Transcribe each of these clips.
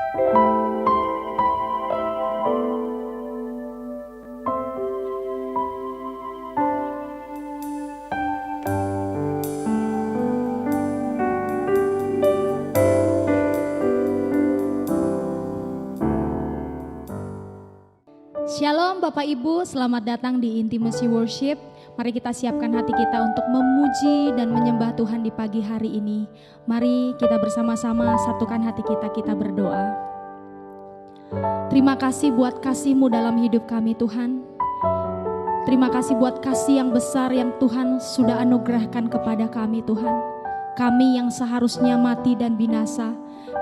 Shalom Bapak Ibu, selamat datang di Intimacy Worship. Mari kita siapkan hati kita untuk memuji dan menyembah Tuhan di pagi hari ini. Mari kita bersama-sama satukan hati kita, kita berdoa. Terima kasih buat kasih-Mu dalam hidup kami Tuhan. Terima kasih buat kasih yang besar yang Tuhan sudah anugerahkan kepada kami Tuhan. Kami yang seharusnya mati dan binasa,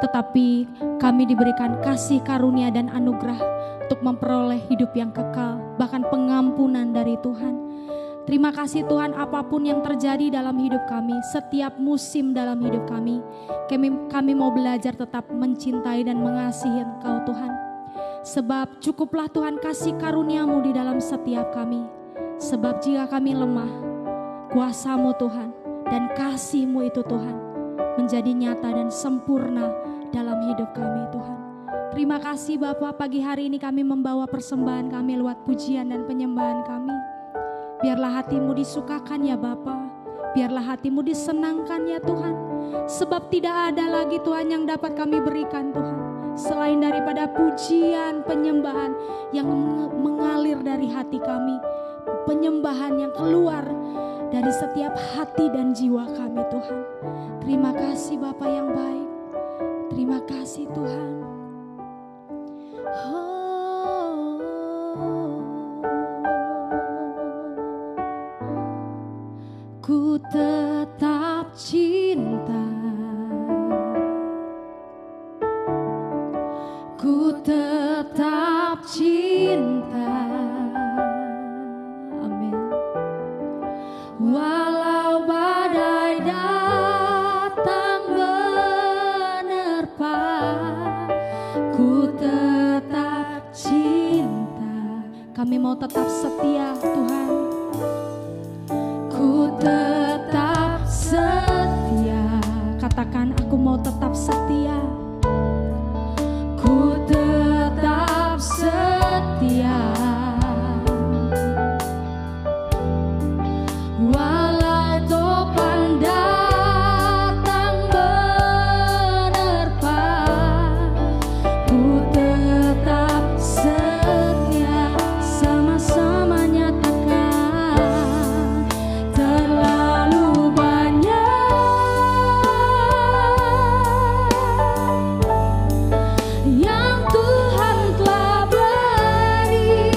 tetapi kami diberikan kasih karunia dan anugerah untuk memperoleh hidup yang kekal, bahkan pengampunan dari Tuhan. Terima kasih Tuhan, apapun yang terjadi dalam hidup kami, setiap musim dalam hidup kami mau belajar tetap mencintai dan mengasihi Engkau Tuhan. Sebab cukuplah Tuhan kasih karunia-Mu di dalam setiap kami. Sebab jika kami lemah, kuasa-Mu Tuhan dan kasih-Mu itu Tuhan menjadi nyata dan sempurna dalam hidup kami Tuhan. Terima kasih Bapa, pagi hari ini kami membawa persembahan kami lewat pujian dan penyembahan kami. Biarlah hati-Mu disukakan ya Bapa, biarlah hati-Mu disenangkan ya Tuhan. Sebab tidak ada lagi Tuhan yang dapat kami berikan Tuhan, selain daripada pujian, penyembahan yang mengalir dari hati kami. Penyembahan yang keluar dari setiap hati dan jiwa kami Tuhan. Terima kasih Bapa yang baik, terima kasih Tuhan. Ku tetap cinta, ku tetap cinta, amin. Walau badai datang menerpa, ku tetap cinta. Kami mau tetap setia Tuhan. Ku tetap setia. Katakan aku mau tetap setia. Ku tetap setia. Walau topan datang menerpa, ku tetap setia. Sama-sama nyatakan, terlalu banyak yang Tuhan telah beri,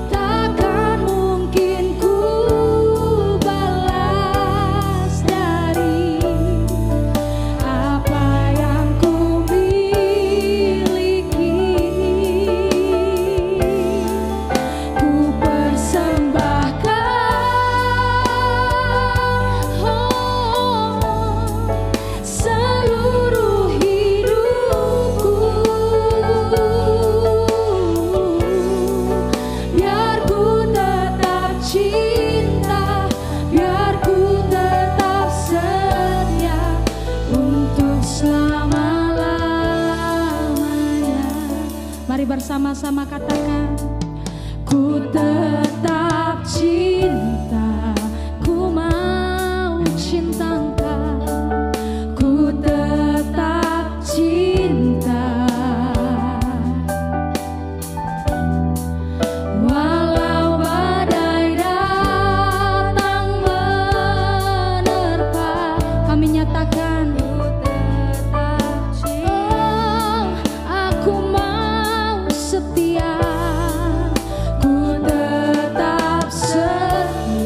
takkan mungkin ku balas dari apa yang ku miliki. Ku persembahkan seluruh hidupku, biar ku tetap cinta, biar ku tetap setia untuk selama-lamanya. Mari bersama-sama katakan, ku tetap cinta, ku mau cinta Engkau, ku tetap cinta. Walau badai datang menerpa, kami nyatakan, ku tetap cinta. Aku mau setia, ku tetap setia.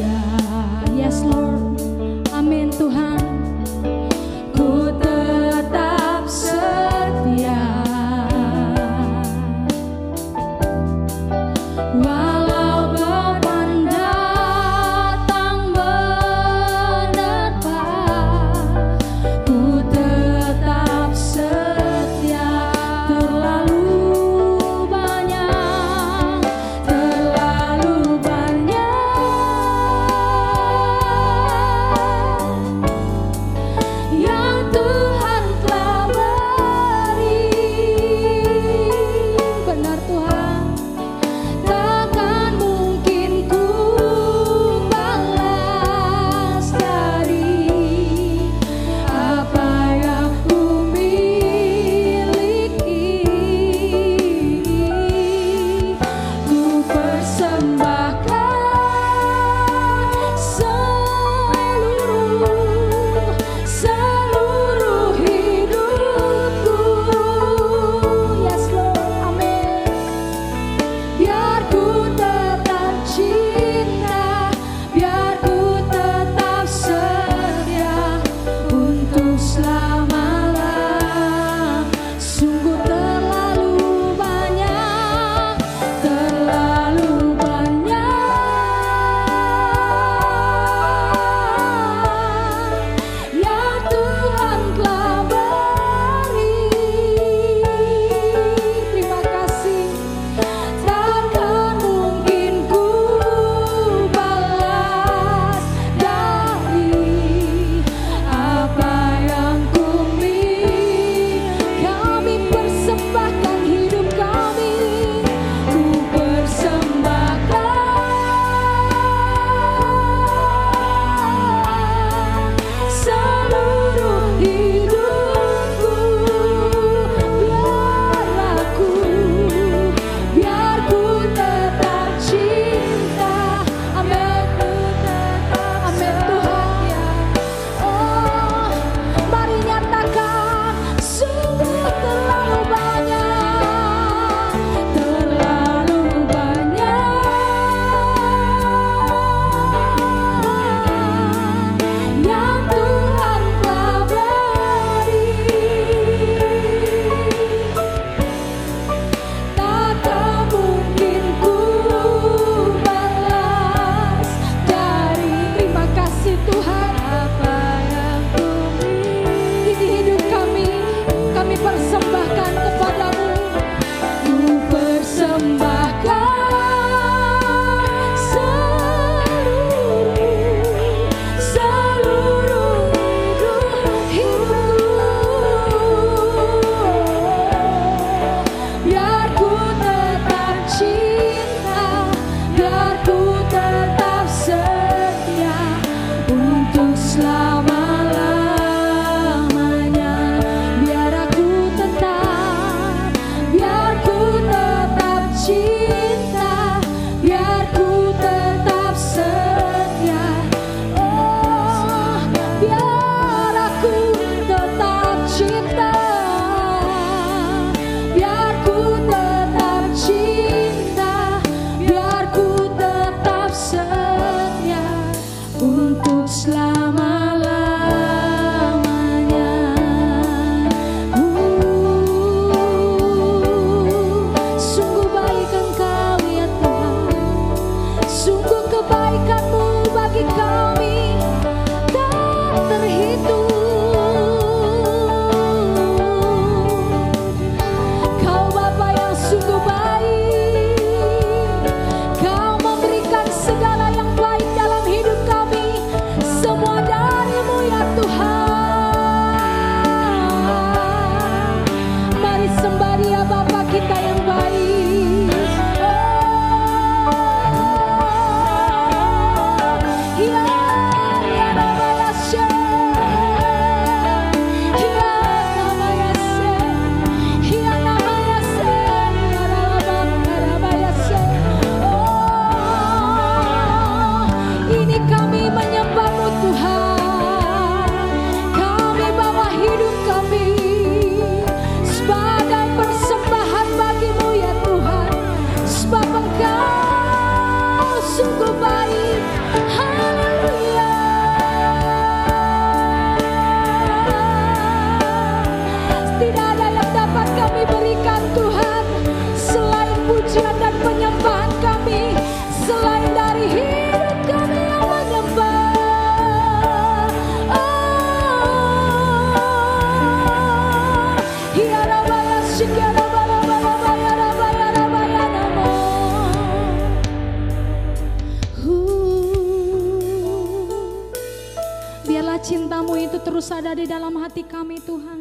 terus ada di dalam hati kami Tuhan.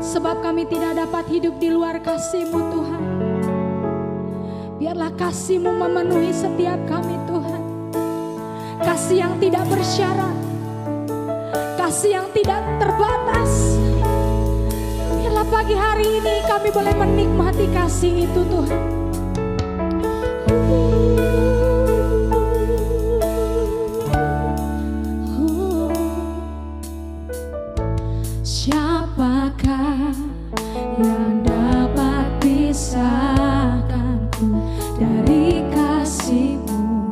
Sebab kami tidak dapat hidup di luar kasih-Mu Tuhan. Biarlah kasih-Mu memenuhi setiap kami Tuhan. Kasih yang tidak bersyarat, kasih yang tidak terbatas. Biarlah pagi hari ini kami boleh menikmati kasih itu Tuhan. Siapakah yang dapat pisahkanku dari kasih-Mu?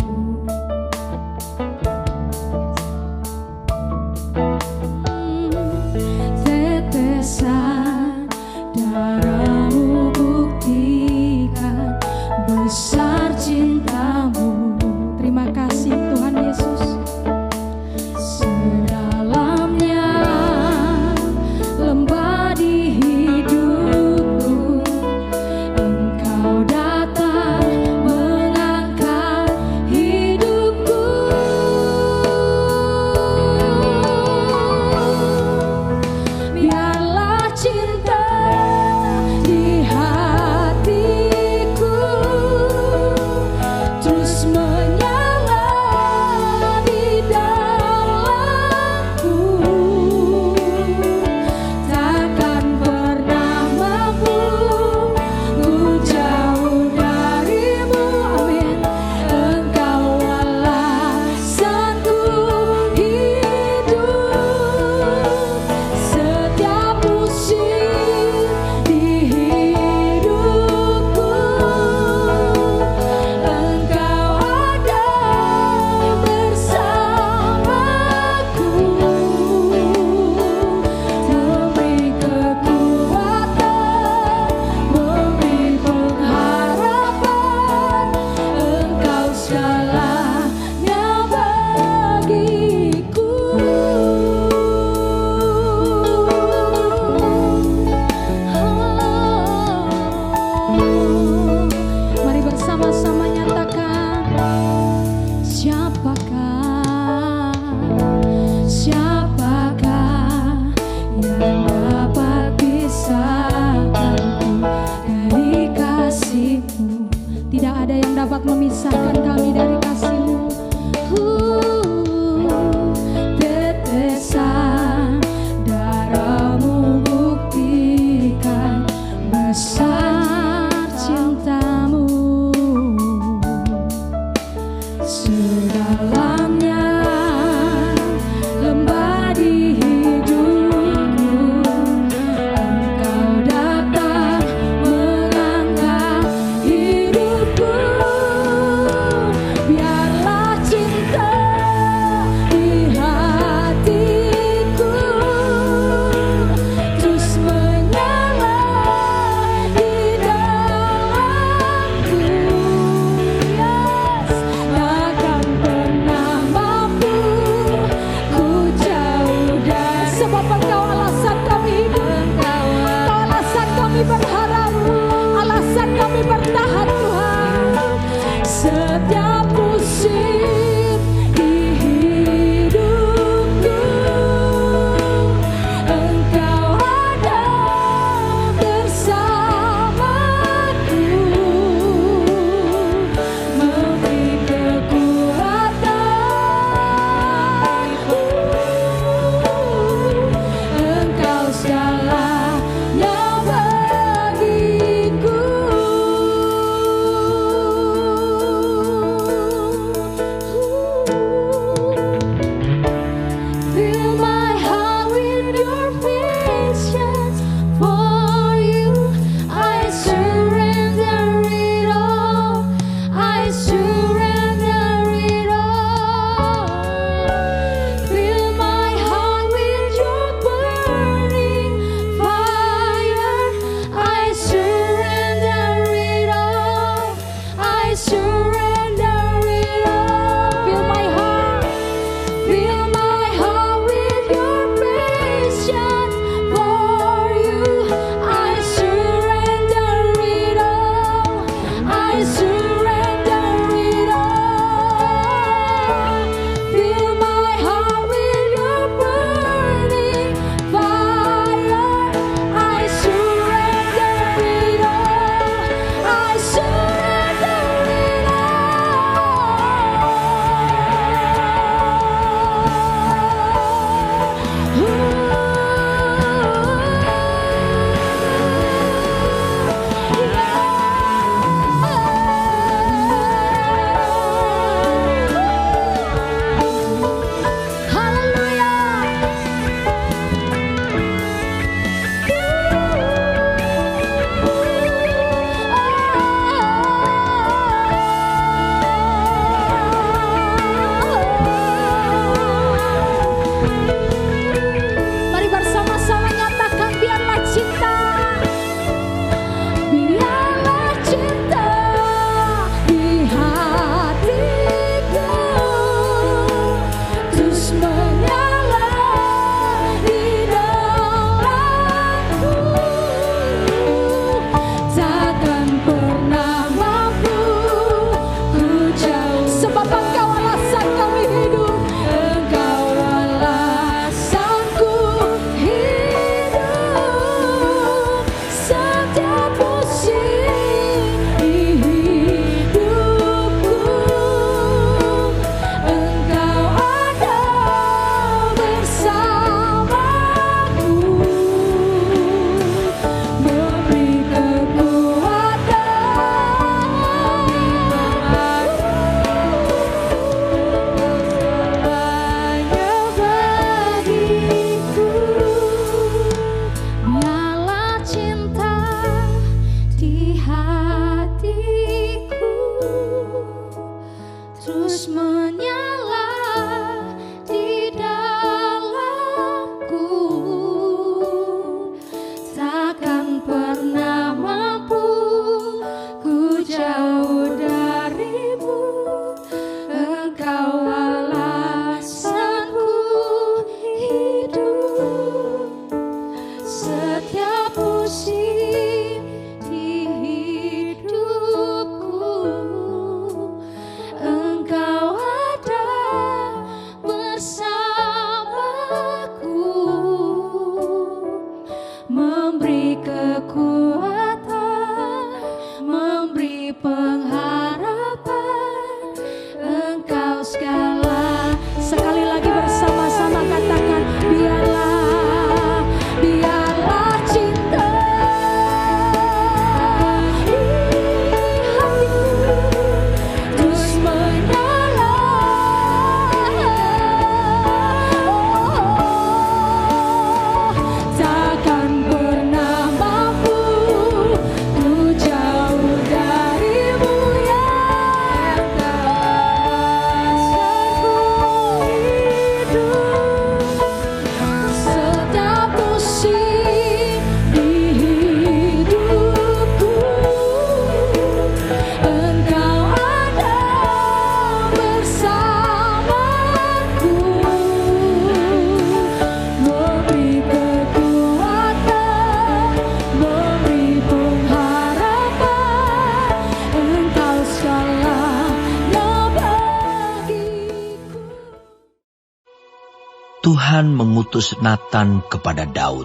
Tuhan mengutus Natan kepada Daud.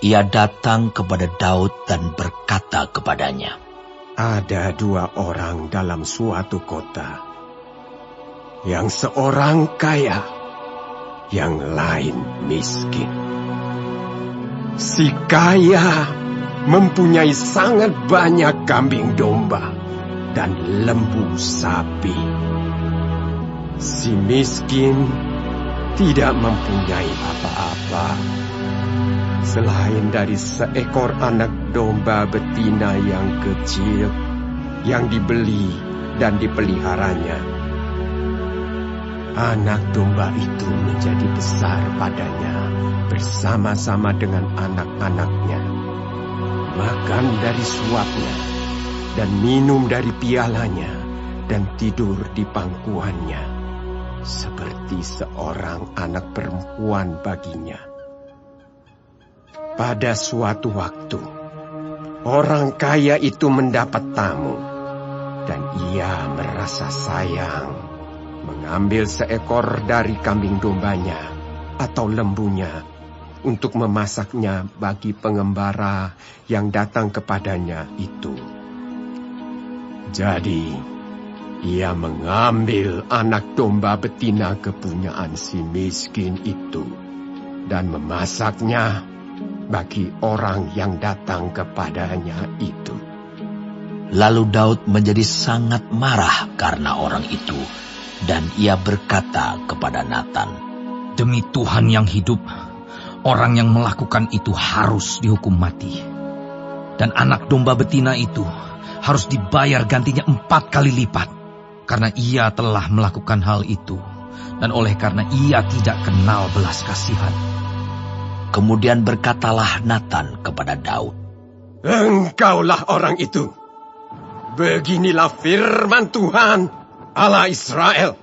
Ia datang kepada Daud dan berkata kepadanya, "Ada 2 orang dalam suatu kota, yang seorang kaya, yang lain miskin. Si kaya mempunyai sangat banyak kambing domba dan lembu sapi. Si miskin tidak mempunyai apa-apa selain dari seekor anak domba betina yang kecil yang dibeli dan dipeliharanya. Anak domba itu menjadi besar padanya bersama-sama dengan anak-anaknya, makan dari suapnya dan minum dari pialanya dan tidur di pangkuannya, seperti seorang anak perempuan baginya. Pada suatu waktu, orang kaya itu mendapat tamu, dan ia merasa sayang, mengambil seekor dari kambing dombanya atau lembunya untuk memasaknya bagi pengembara yang datang kepadanya itu. Jadi, ia mengambil anak domba betina kepunyaan si miskin itu dan memasaknya bagi orang yang datang kepadanya itu. Lalu Daud menjadi sangat marah karena orang itu, dan ia berkata kepada Natan, "Demi Tuhan yang hidup, orang yang melakukan itu harus dihukum mati. Dan anak domba betina itu harus dibayar gantinya 4 kali lipat, karena ia telah melakukan hal itu, dan oleh karena ia tidak kenal belas kasihan." Kemudian berkatalah Natan kepada Daud, "Engkaulah orang itu. Beginilah firman Tuhan, Allah Israel.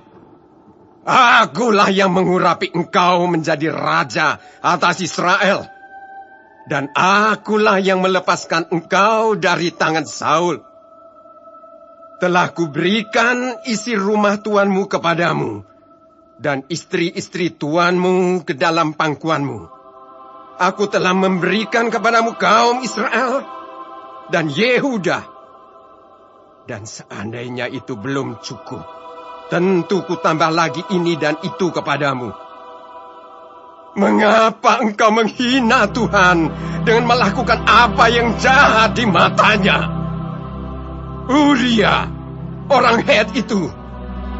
Akulah yang mengurapi engkau menjadi raja atas Israel. Dan akulah yang melepaskan engkau dari tangan Saul. Telah kuberikan isi rumah tuanmu kepadamu, dan istri-istri tuanmu ke dalam pangkuanmu. Aku telah memberikan kepadamu kaum Israel dan Yehuda. Dan seandainya itu belum cukup, tentu ku tambah lagi ini dan itu kepadamu. Mengapa engkau menghina Tuhan dengan melakukan apa yang jahat di matanya? Uria, orang Het itu,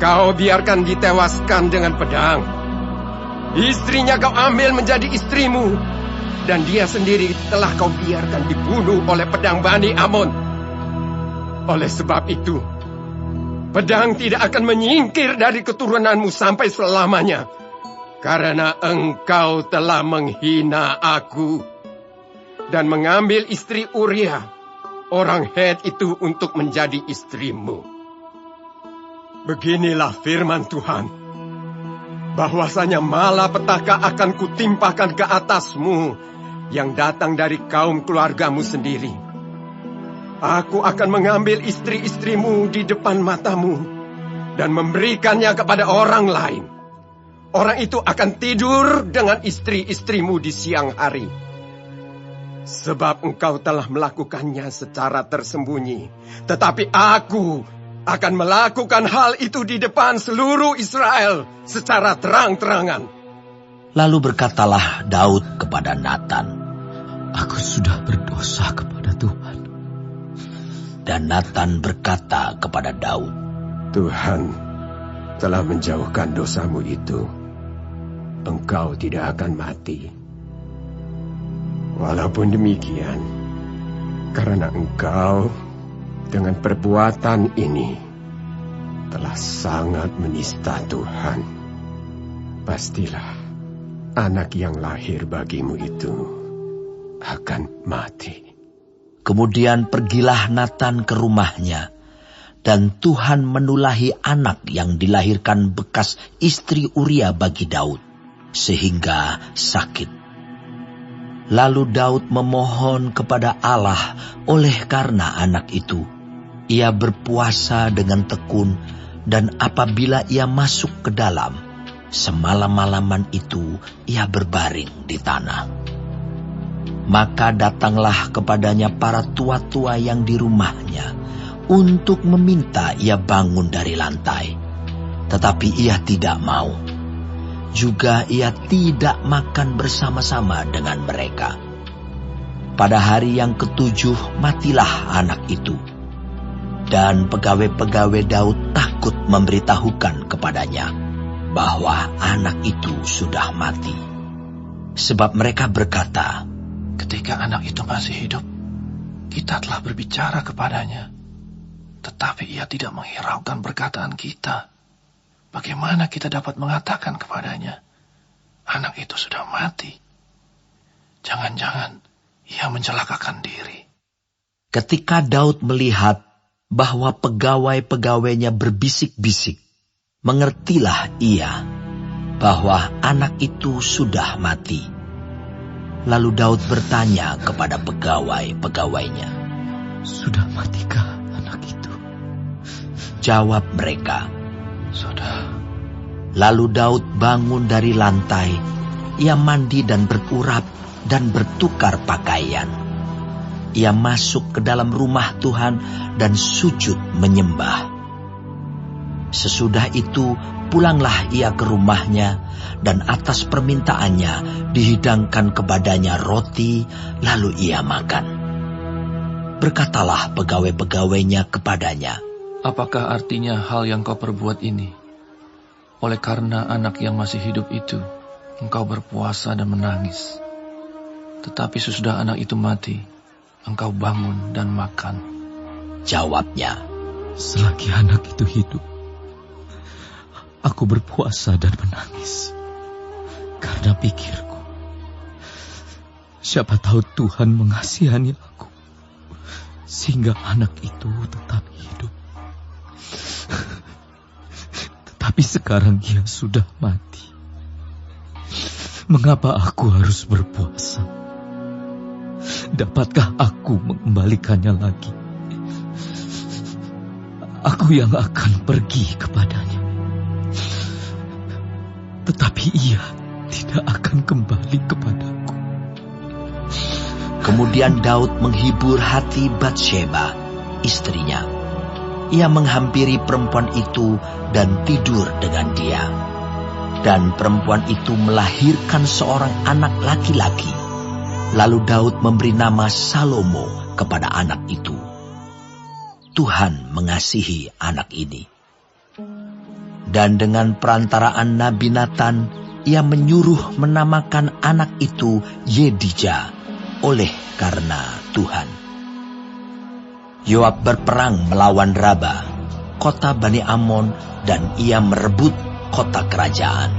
kau biarkan ditewaskan dengan pedang. Istrinya kau ambil menjadi istrimu, dan dia sendiri telah kau biarkan dibunuh oleh pedang Bani Amon. Oleh sebab itu, pedang tidak akan menyingkir dari keturunanmu sampai selamanya, karena engkau telah menghina aku dan mengambil istri Uria, orang Het itu, untuk menjadi istrimu. Beginilah firman Tuhan, bahwasanya malapetaka akan kutimpakan ke atasmu yang datang dari kaum keluargamu sendiri. Aku akan mengambil istri-istrimu di depan matamu dan memberikannya kepada orang lain. Orang itu akan tidur dengan istri-istrimu di siang hari. Sebab engkau telah melakukannya secara tersembunyi, tetapi aku akan melakukan hal itu di depan seluruh Israel secara terang-terangan." Lalu berkatalah Daud kepada Natan, "Aku sudah berdosa kepada Tuhan." Dan Natan berkata kepada Daud, "Tuhan telah menjauhkan dosamu itu. Engkau tidak akan mati. Walaupun demikian, karena engkau dengan perbuatan ini telah sangat menista Tuhan, pastilah anak yang lahir bagimu itu akan mati." Kemudian pergilah Natan ke rumahnya, dan Tuhan menulahi anak yang dilahirkan bekas istri Uria bagi Daud, sehingga sakit. Lalu Daud memohon kepada Allah oleh karena anak itu. Ia berpuasa dengan tekun, dan apabila ia masuk ke dalam, Semalam-malaman itu ia berbaring di tanah. Maka datanglah kepadanya para tua-tua yang di rumahnya untuk meminta ia bangun dari lantai. Tetapi ia tidak mau. Juga ia tidak makan bersama-sama dengan mereka. Pada hari yang ke-7 matilah anak itu. Dan pegawai-pegawai Daud takut memberitahukan kepadanya bahwa anak itu sudah mati. Sebab mereka berkata, ketika anak itu masih hidup, kita telah berbicara kepadanya. Tetapi ia tidak menghiraukan perkataan kita. Bagaimana kita dapat mengatakan kepadanya, anak itu sudah mati? Jangan-jangan ia mencelakakan diri. Ketika Daud melihat bahwa pegawai-pegawainya berbisik-bisik, mengertilah ia bahwa anak itu sudah mati. Lalu Daud bertanya kepada pegawai-pegawainya, Sudah matikah anak itu? Jawab mereka, Sudah. Lalu Daud bangun dari lantai. Ia mandi dan berurap dan bertukar pakaian. Ia masuk ke dalam rumah Tuhan dan sujud menyembah. Sesudah itu pulanglah ia ke rumahnya, dan atas permintaannya dihidangkan kepadanya roti, lalu ia makan. Berkatalah pegawai-pegawainya kepadanya, Apakah artinya hal yang kau perbuat ini? Oleh karena anak yang masih hidup itu, engkau berpuasa dan menangis. Tetapi sesudah anak itu mati, engkau bangun dan makan. Jawabnya, Selagi anak itu hidup, aku berpuasa dan menangis. Karena pikirku, siapa tahu Tuhan mengasihani aku, sehingga anak itu tetap hidup. Tetapi sekarang ia sudah mati. Mengapa aku harus berpuasa? Dapatkah aku mengembalikannya lagi? Aku yang akan pergi kepadanya. Tetapi ia tidak akan kembali kepadaku. Kemudian Daud menghibur hati Batsheba, istrinya. Ia menghampiri perempuan itu dan tidur dengan dia. Dan perempuan itu melahirkan seorang anak laki-laki. Lalu Daud memberi nama Salomo kepada anak itu. Tuhan mengasihi anak ini. Dan dengan perantaraan Nabi Nathan, ia menyuruh menamakan anak itu Yedija, oleh karena Tuhan. Yoab berperang melawan Raba, kota Bani Amon, dan ia merebut kota kerajaan.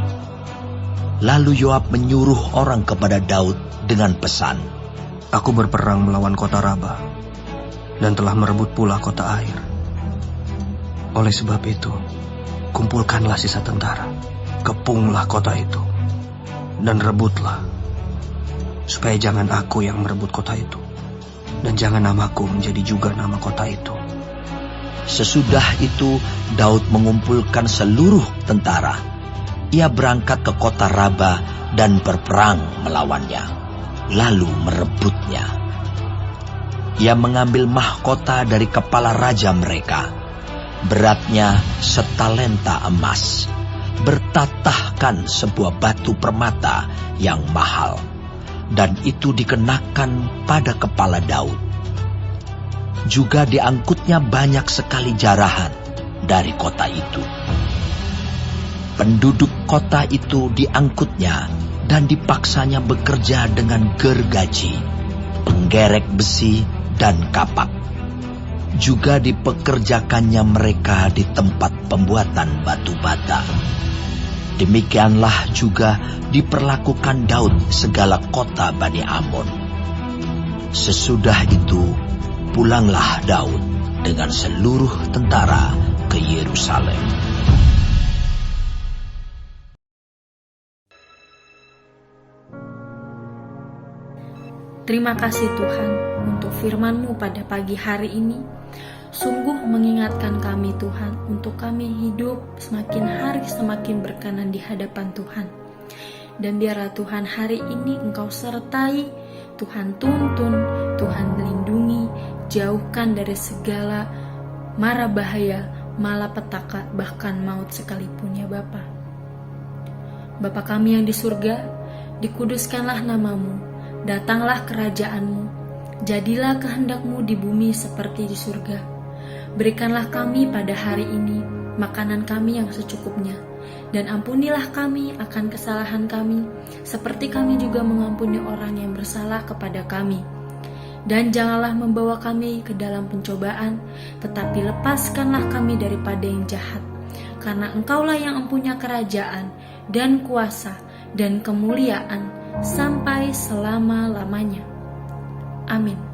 Lalu Yoab menyuruh orang kepada Daud dengan pesan, Aku berperang melawan kota Raba, dan telah merebut pula kota Air. Oleh sebab itu, kumpulkanlah sisa tentara, kepunglah kota itu, dan rebutlah, supaya jangan aku yang merebut kota itu, dan jangan namaku menjadi juga nama kota itu. Sesudah itu Daud mengumpulkan seluruh tentara. Ia berangkat ke kota Raba dan berperang melawannya, lalu merebutnya. Ia mengambil mahkota dari kepala raja mereka. Beratnya setalenta emas. Bertatahkan sebuah batu permata yang mahal. Dan itu dikenakan pada kepala Daud. Juga diangkutnya banyak sekali jarahan dari kota itu. Penduduk kota itu diangkutnya dan dipaksanya bekerja dengan gergaji, penggerek besi, dan kapak. Juga dipekerjakannya mereka di tempat pembuatan batu bata. Demikianlah juga diperlakukan Daud segala kota Bani Amon. Sesudah itu pulanglah Daud dengan seluruh tentara ke Yerusalem. Terima kasih Tuhan untuk firman-Mu pada pagi hari ini. Sungguh mengingatkan kami Tuhan untuk kami hidup semakin hari semakin berkenan di hadapan Tuhan. Dan biarlah Tuhan hari ini Engkau sertai, Tuhan tuntun, Tuhan lindungi, jauhkan dari segala mara bahaya, malapetaka, bahkan maut sekalipun ya Bapa. Bapa kami yang di surga, dikuduskanlah namamu, datanglah kerajaanmu, jadilah kehendak-Mu di bumi seperti di surga. Berikanlah kami pada hari ini makanan kami yang secukupnya, dan ampunilah kami akan kesalahan kami, seperti kami juga mengampuni orang yang bersalah kepada kami. Dan janganlah membawa kami ke dalam pencobaan, tetapi lepaskanlah kami daripada yang jahat. Karena Engkaulah yang mempunyai kerajaan, dan kuasa, dan kemuliaan, sampai selama-lamanya. Amin.